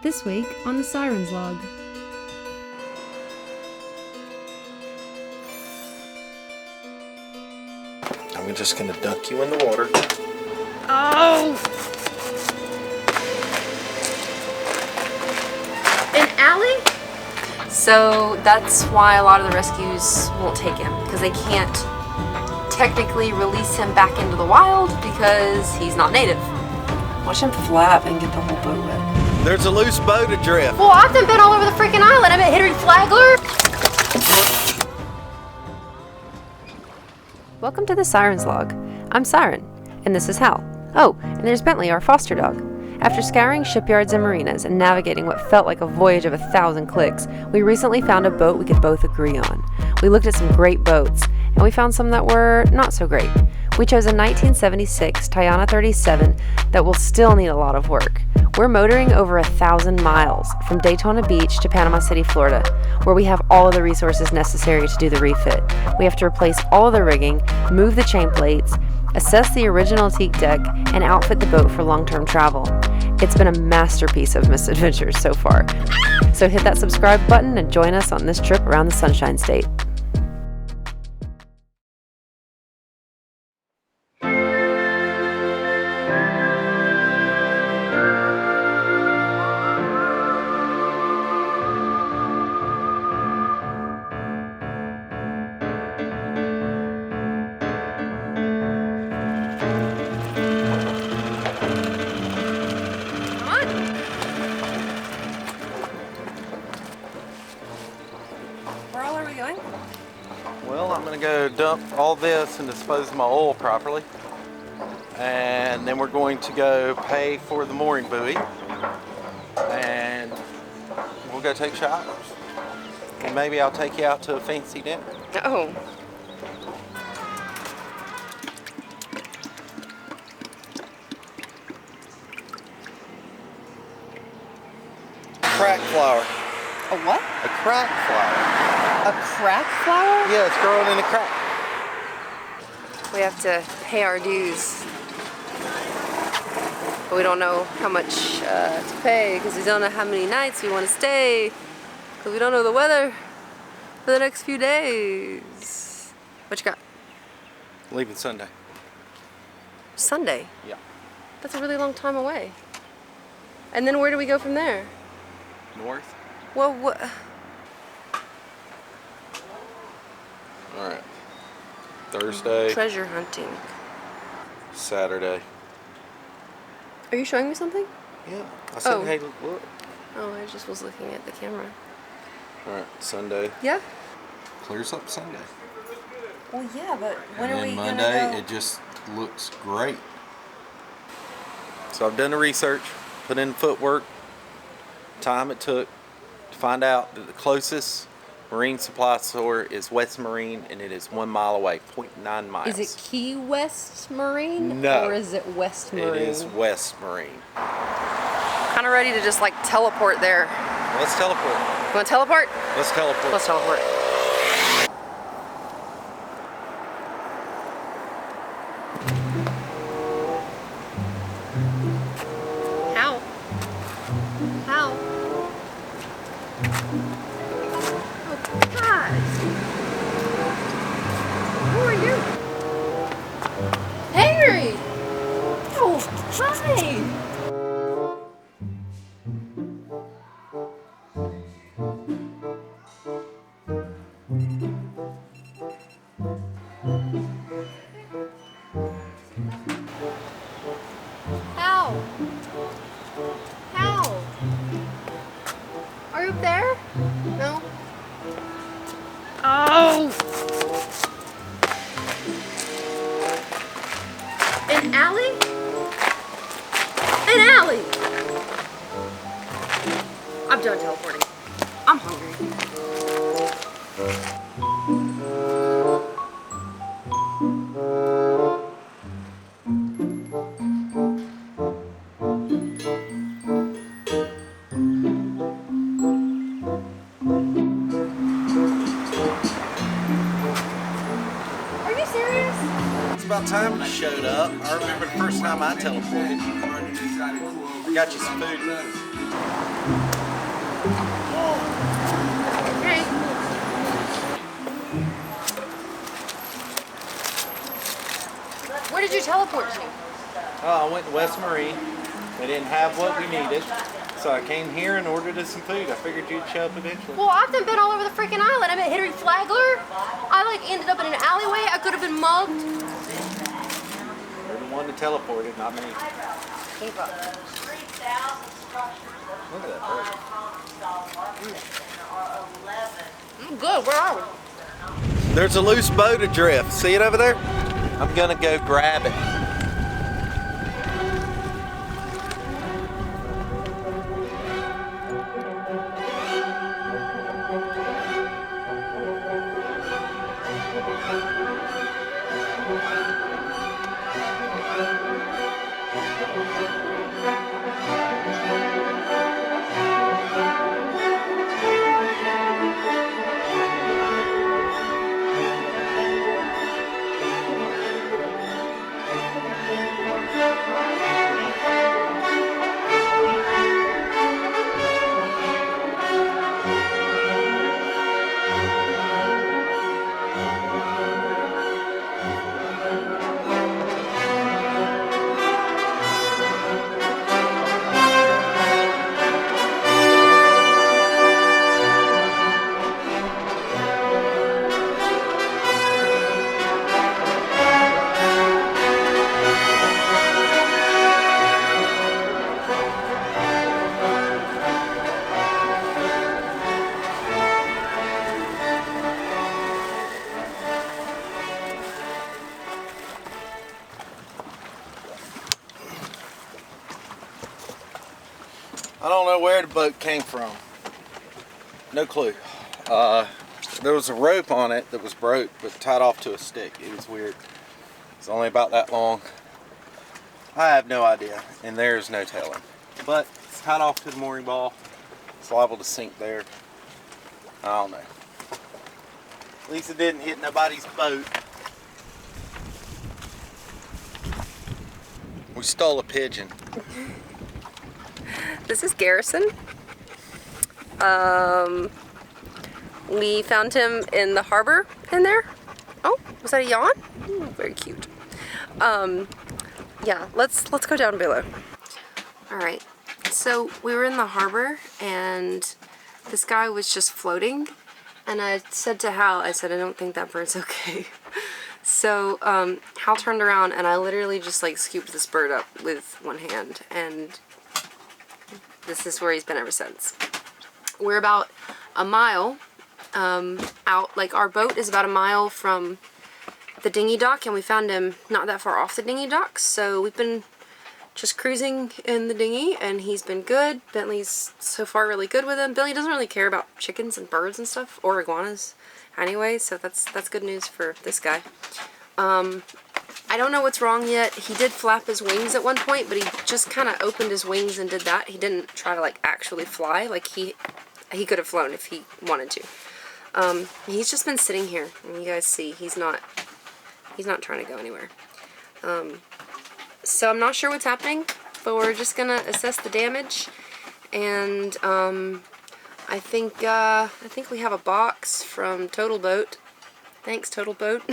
This week on the Sirens Log. I'm just gonna dunk you in the water. Oh! An alley? So that's why a lot of the rescues won't take him, because they can't technically release him back into the wild because he's not native. Watch him flap and get the whole boat wet. There's a loose boat adrift. Well, I've been all over the freaking island. I'm at Henry Flagler. Welcome to the Sirens Log. I'm Siren, and this is Hal. Oh, and there's Bentley, our foster dog. After scouring shipyards and marinas and navigating what felt like a voyage of 1,000 clicks, we recently found a boat we could both agree on. We looked at some great boats, and we found some that were not so great. We chose a 1976 Tayana 37 that will still need a lot of work. We're motoring over 1,000 miles from Daytona Beach to Panama City, Florida, where we have all of the resources necessary to do the refit. We have to replace all of the rigging, move the chain plates, assess the original teak deck, and outfit the boat for long-term travel. It's been a masterpiece of misadventures so far. So hit that subscribe button and join us on this trip around the Sunshine State. Well, I'm going to go dump all this and dispose of my oil properly. And then we're going to go pay for the mooring buoy. And we'll go take showers. And maybe I'll take you out to a fancy dinner. Oh. Crack flower. A what? A crack flower. A crack flower? Yeah, it's growing in a crack. We have to pay our dues. But we don't know how much to pay because we don't know how many nights we want to stay because we don't know the weather for the next few days. What you got? Leaving Sunday. Sunday? Yeah. That's a really long time away. And then where do we go from there? North. Well, what? All right. Thursday. Treasure hunting. Saturday. Are you showing me something? Yeah. I said, Oh. hey, look. Oh, I just was looking at the camera. All right. Sunday. Yeah? Clears up Sunday. Well, yeah, but when And are we then gonna Monday, go? it just looks great. So I've done the research, put in footwork, time it took to find out that the closest marine supply store is West Marine, and it is 1 mile away, 0.9 miles. Is it Key West Marine? No. Or is it West Marine? It is West Marine. Kind of ready to just like teleport there. Let's teleport. You want to teleport? Let's teleport. Let's teleport. How? How? Oh, God. Who are you? Henry! Oh, hi! How? How? Are you up there? No? Oh! An alley? An alley! I'm done teleporting. I'm hungry. It's about time you showed up. I remember the first time I teleported. Got you some food. Okay. Where did you teleport to? Oh, I went to West Marine. They didn't have what we needed. So I came here and ordered us some food. I figured you'd show up eventually. Well, I've been all over the freaking island. I met Henry Flagler. I like ended up in an alleyway. I could have been mugged. You're the one that teleported, not me. Keep up. Look at that bird. Good. Where are we? There's a loose boat adrift. See it over there? I'm gonna go grab it. I don't know where the boat came from. No clue. There was a rope on it that was broke but tied off to a stick. It was weird. It's only about that long. I have no idea, and there's no telling. But it's tied off to the mooring ball. It's liable to sink there. I don't know. At least it didn't hit nobody's boat. We stole a pigeon. This is Garrison. We found him in the harbor in there. Oh, was that a yacht? Ooh, very cute. Yeah, let's go down below. All right, so we were in the harbor and this guy was just floating, and I said to Hal, I said, I don't think that bird's okay. So Hal turned around and I literally just like scooped this bird up with one hand, and this is where he's been ever since. We're about a mile out, like our boat is about a mile from the dinghy dock, and we found him not that far off the dinghy dock, so we've been just cruising in the dinghy and he's been good. Bentley's so far really good with him. Billy doesn't really care about chickens and birds and stuff, or iguanas anyway, so that's good news for this guy. I don't know what's wrong yet. He did flap his wings at one point, but he just kind of opened his wings and did that. He didn't try to like actually fly. Like he could have flown if he wanted to. He's just been sitting here, and you guys see he's not trying to go anywhere. So I'm not sure what's happening, but we're just gonna assess the damage, and I think we have a box from Total Boat. Thanks, Total Boat.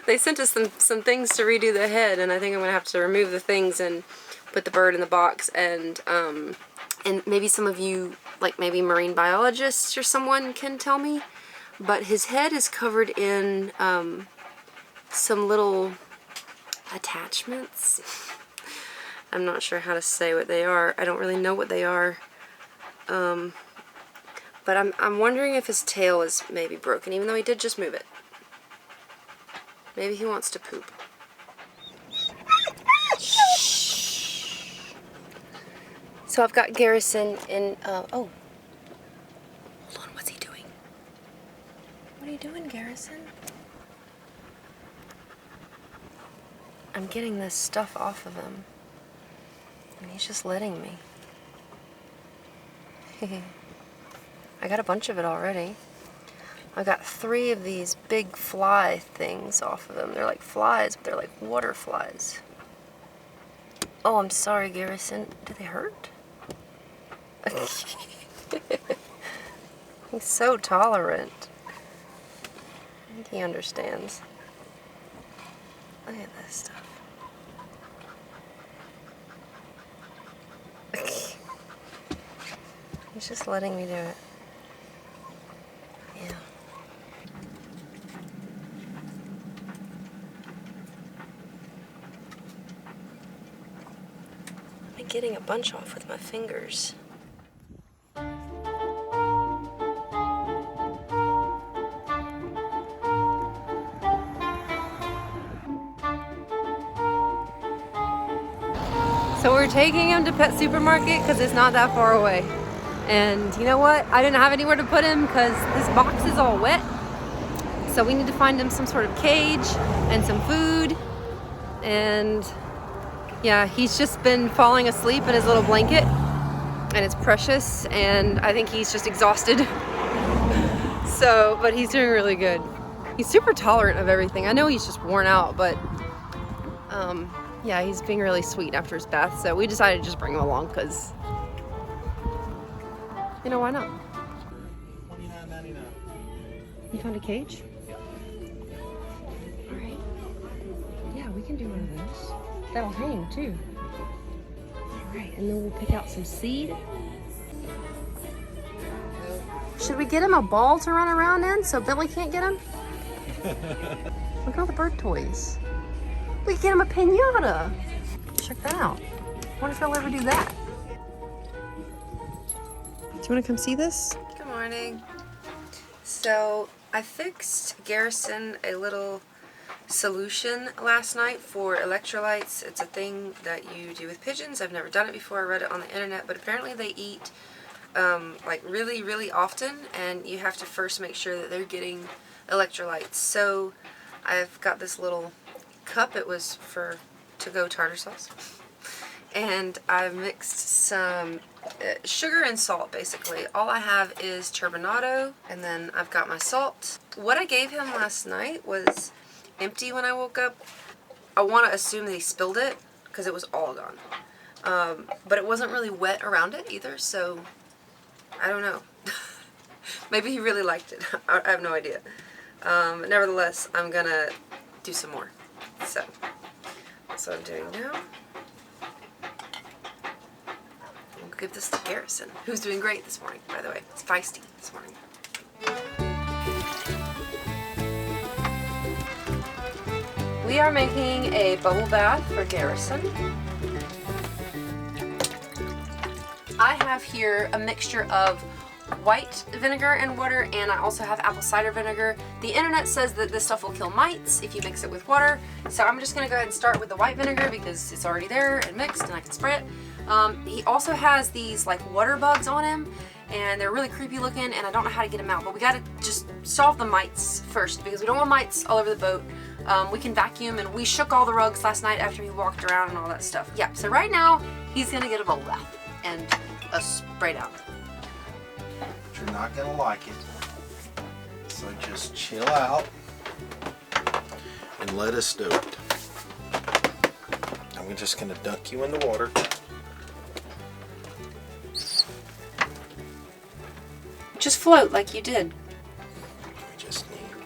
They sent us some things to redo the head, and I think I'm gonna have to remove the things and put the bird in the box, and maybe some of you, like maybe marine biologists or someone, can tell me, but his head is covered in some little attachments. I'm not sure how to say what they are. I don't really know what they are. But I'm wondering if his tail is maybe broken, even though he did just move it. Maybe he wants to poop. So I've got Garrison in, oh. Hold on, what's he doing? What are you doing, Garrison? I'm getting this stuff off of him, and he's just letting me. I got a bunch of it already. I got 3 of these big fly things off of them. They're like flies, but they're like water flies. Oh, I'm sorry, Garrison. Do they hurt? He's so tolerant. I think he understands. Look at this stuff. He's just letting me do it. Yeah. I'm getting a bunch off with my fingers. So we're taking him to Pet Supermarket because it's not that far away. And you know what? I didn't have anywhere to put him because this box is all wet. So we need to find him some sort of cage and some food. And yeah, he's just been falling asleep in his little blanket. And it's precious. And I think he's just exhausted. So, but he's doing really good. He's super tolerant of everything. I know he's just worn out, but yeah, he's being really sweet after his bath. So we decided to just bring him along because, you know, why not? $29.99. You found a cage? All right. Yeah, we can do one of those. That'll hang too. All right, and then we'll pick out some seed. Should we get him a ball to run around in so Billy can't get him? Look at all the bird toys. We could get him a piñata. Check that out. I wonder if he'll ever do that. Do you want to come see this? Good morning. So I fixed Garrison a little solution last night for electrolytes. It's a thing that you do with pigeons. I've never done it before. I read it on the internet, but apparently they eat like really often, and you have to first make sure that they're getting electrolytes. So I've got this little cup. It was for to-go tartar sauce, and I've mixed some sugar and salt. Basically all I have is turbinado, and then I've got my salt. What I gave him last night was empty when I woke up. I want to assume that he spilled it because it was all gone, but it wasn't really wet around it either, so I don't know. Maybe he really liked it. I have no idea. Nevertheless, I'm gonna do some more. So that's what I'm doing now. We'll give this to Garrison, who's doing great this morning, by the way. It's feisty this morning. We are making a bubble bath for Garrison. I have here a mixture of white vinegar and water, and I also have apple cider vinegar. The internet says that this stuff will kill mites if you mix it with water, so I'm just gonna go ahead and start with the white vinegar because it's already there and mixed and I can spray it. He also has these like water bugs on him, and they're really creepy looking, and I don't know how to get them out, but we gotta just solve the mites first because we don't want mites all over the boat. We can vacuum, and we shook all the rugs last night after he walked around and all that stuff. Yeah, so right now he's gonna get a bubble bath and a spray down. You're not gonna like it, so just chill out and let us do it. I'm just gonna dunk you in the water. Just float like you did. We just need you.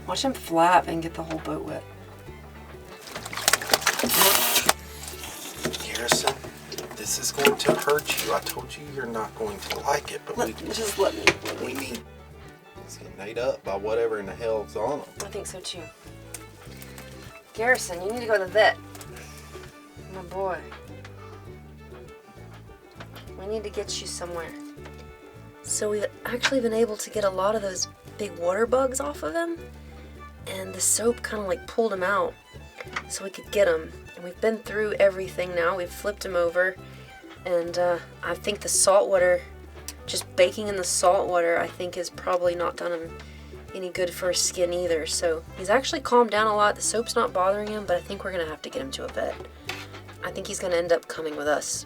Watch him flap and get the whole boat wet. Garrison, this is going to hurt you. I told you you're not going to like it, but Just let me. we need. He's getting ate up by whatever in the hell's on him. I think so too. Garrison, you need to go to the vet. My boy. We need to get you somewhere. So we've actually been able to get a lot of those big water bugs off of him, and the soap kind of like pulled him out so we could get him. And we've been through everything now. We've flipped him over, and I think the salt water, just baking in the salt water, I think has probably not done him any good for his skin either. So he's actually calmed down a lot. The soap's not bothering him, but I think we're gonna have to get him to a vet. I think he's gonna end up coming with us.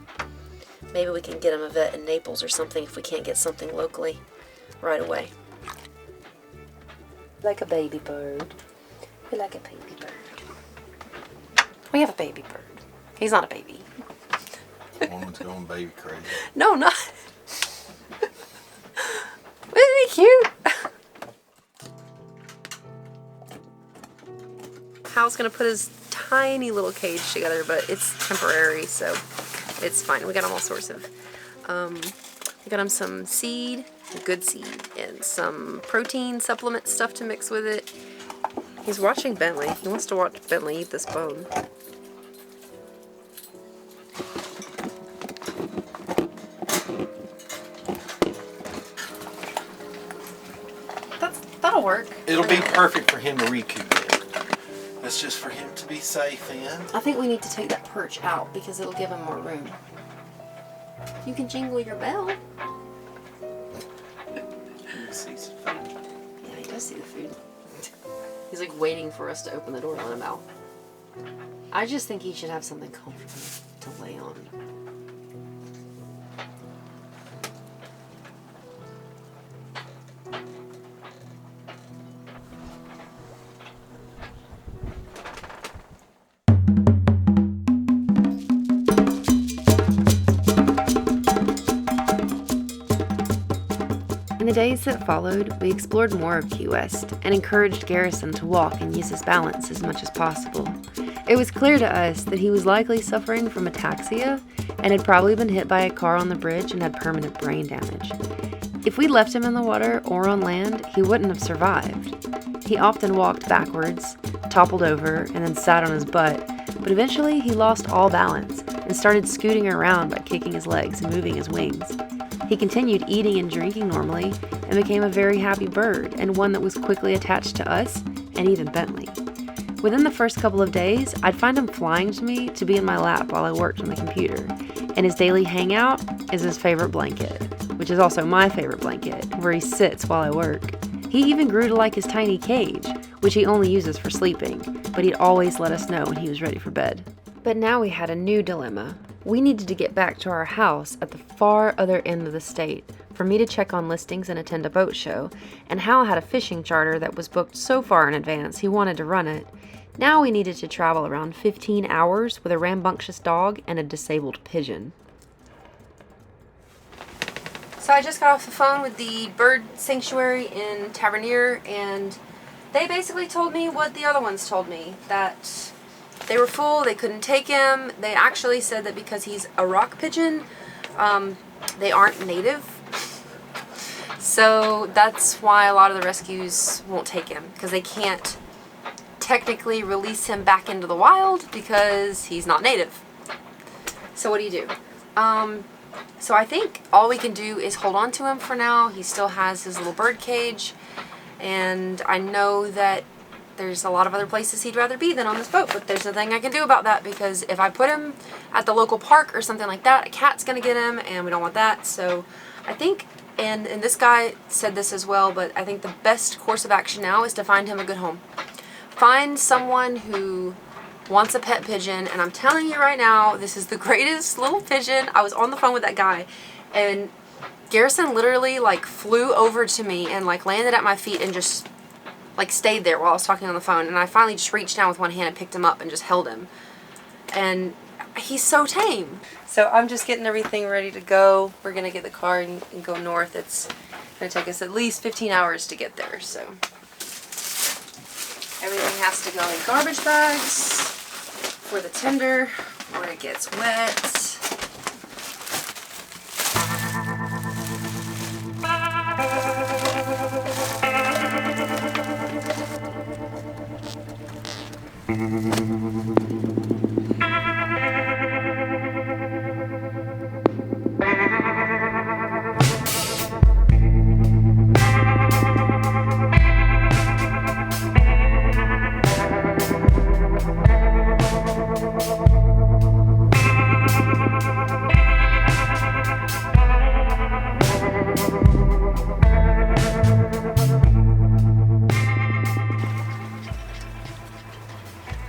Maybe we can get him a vet in Naples or something if we can't get something locally right away. Like a baby bird. We like a baby bird. We have a baby bird. He's not a baby. Woman's going baby crazy. No, not. Isn't he cute? Hal's gonna put his tiny little cage together, but it's temporary, so it's fine. We got him all sorts of, we got him some seed, good seed, and some protein supplement stuff to mix with it. He's watching Bentley. He wants to watch Bentley eat this bone. That'll work. It'll be perfect for him to recuperate. That's just for him to be safe in. I think we need to take that perch out because it'll give him more room. You can jingle your bell. You see some food. Yeah, he does see the food. He's like waiting for us to open the door and let him out. I just think he should have something comfortable to lay on. In the days that followed, we explored more of Key West and encouraged Garrison to walk and use his balance as much as possible. It was clear to us that he was likely suffering from ataxia and had probably been hit by a car on the bridge and had permanent brain damage. If we left him in the water or on land, he wouldn't have survived. He often walked backwards, toppled over, and then sat on his butt, but eventually he lost all balance and started scooting around by kicking his legs and moving his wings. He continued eating and drinking normally and became a very happy bird, and one that was quickly attached to us and even Bentley. Within the first couple of days, I'd find him flying to me to be in my lap while I worked on the computer, and his daily hangout is his favorite blanket, which is also my favorite blanket, where he sits while I work. He even grew to like his tiny cage, which he only uses for sleeping, but he'd always let us know when he was ready for bed. But now we had a new dilemma. We needed to get back to our house at the far other end of the state for me to check on listings and attend a boat show, and Hal had a fishing charter that was booked so far in advance he wanted to run it. Now we needed to travel around 15 hours with a rambunctious dog and a disabled pigeon. So I just got off the phone with the bird sanctuary in Tavernier, and they basically told me what the other ones told me, that they were full, they couldn't take him. They actually said that because he's a rock pigeon, they aren't native. So that's why a lot of the rescues won't take him, because they can't technically release him back into the wild because he's not native. So what do you do? So I think all we can do is hold on to him for now. He still has his little bird cage, and I know that there's a lot of other places he'd rather be than on this boat, but there's nothing I can do about that, because if I put him at the local park or something like that, a cat's gonna get him, and we don't want that. So I think, and this guy said this as well, but I think the best course of action now is to find him a good home. Find someone who wants a pet pigeon, and I'm telling you right now, this is the greatest little pigeon. I was on the phone with that guy, and Garrison literally like flew over to me and like landed at my feet and just like stayed there while I was talking on the phone, and I finally just reached down with one hand and picked him up and just held him. And he's so tame. So I'm just getting everything ready to go. We're gonna get the car and go north. It's gonna take us at least 15 hours to get there, so everything has to go in garbage bags for the tender where it gets wet.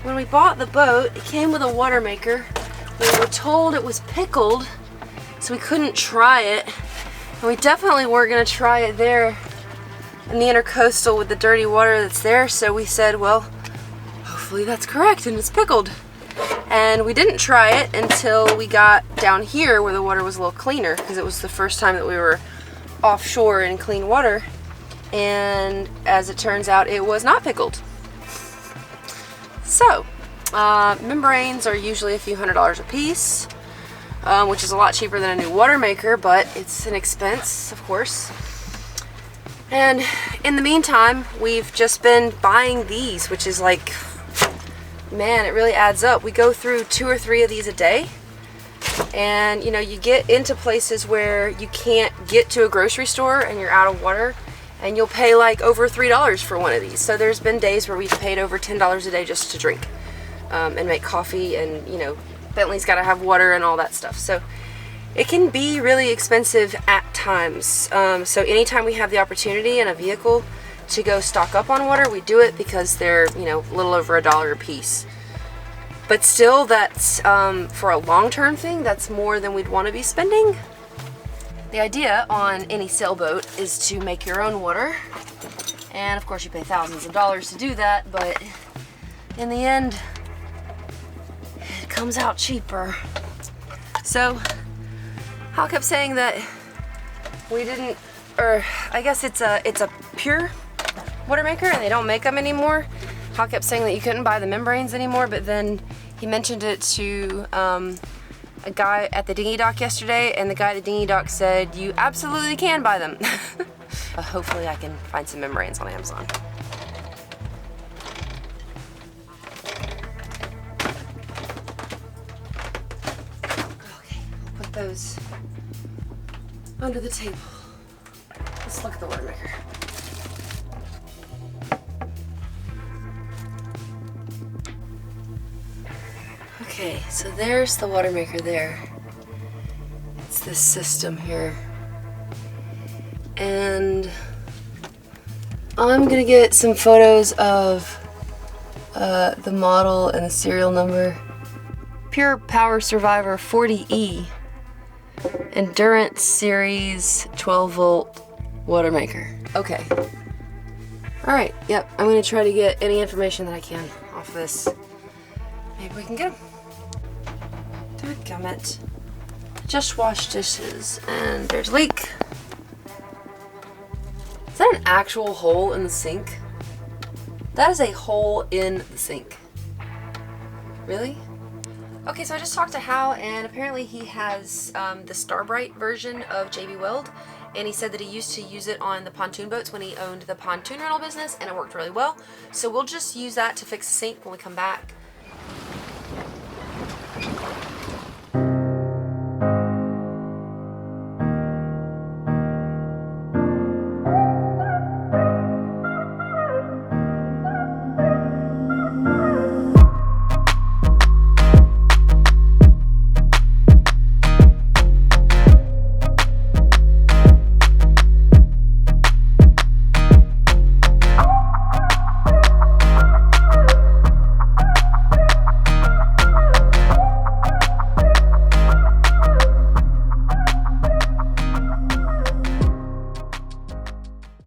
When we bought the boat, it came with a water maker. We were told it was pickled, so we couldn't try it. And we definitely weren't gonna try it there in the intercoastal with the dirty water that's there, so we said, well, hopefully that's correct and it's pickled. And we didn't try it until we got down here where the water was a little cleaner, because it was the first time that we were offshore in clean water. And as it turns out, it was not pickled. So, membranes are usually a few $100s a piece, which is a lot cheaper than a new water maker, but it's an expense, of course. And in the meantime, we've just been buying these, which is like, man, it really adds up. We go through 2 or 3 of these a day. And, you know, you get into places where you can't get to a grocery store and you're out of water, and you'll pay like over $3 for one of these. So there's been days where we've paid over $10 a day just to drink and make coffee, and, you know, Bentley's got to have water and all that stuff. So it can be really expensive at times. So anytime we have the opportunity in a vehicle to go stock up on water, we do it because they're, you know, a little over $1 a piece. But still, that's for a long-term thing, that's more than we'd want to be spending. The idea on any sailboat is to make your own water, and of course you pay thousands of dollars to do that, but in the end it comes out cheaper. So Hal kept saying that we didn't, or I guess it's a pure water maker and they don't make them anymore. Hal kept saying that you couldn't buy the membranes anymore, but then he mentioned it to a guy at the dinghy dock yesterday, and the guy at the dinghy dock said you absolutely can buy them. Hopefully I can find some membranes on Amazon. Okay, I'll put those under the table. Let's look at the water maker. Okay, so there's the water maker there. It's this system here. And I'm gonna get some photos of the model and the serial number. Pure Power Survivor 40E. Endurance Series 12 volt water maker. Okay. Alright, yep, I'm gonna try to get any information that I can off of this. Maybe we can get them. Dadgummit. Just washed dishes and there's a leak. Is that an actual hole in the sink? That is a hole in the sink. Really? Okay, so I just talked to Hal, and apparently he has the Starbright version of JB Weld, and he said that he used to use it on the pontoon boats when he owned the pontoon rental business, and it worked really well. So we'll just use that to fix the sink when we come back.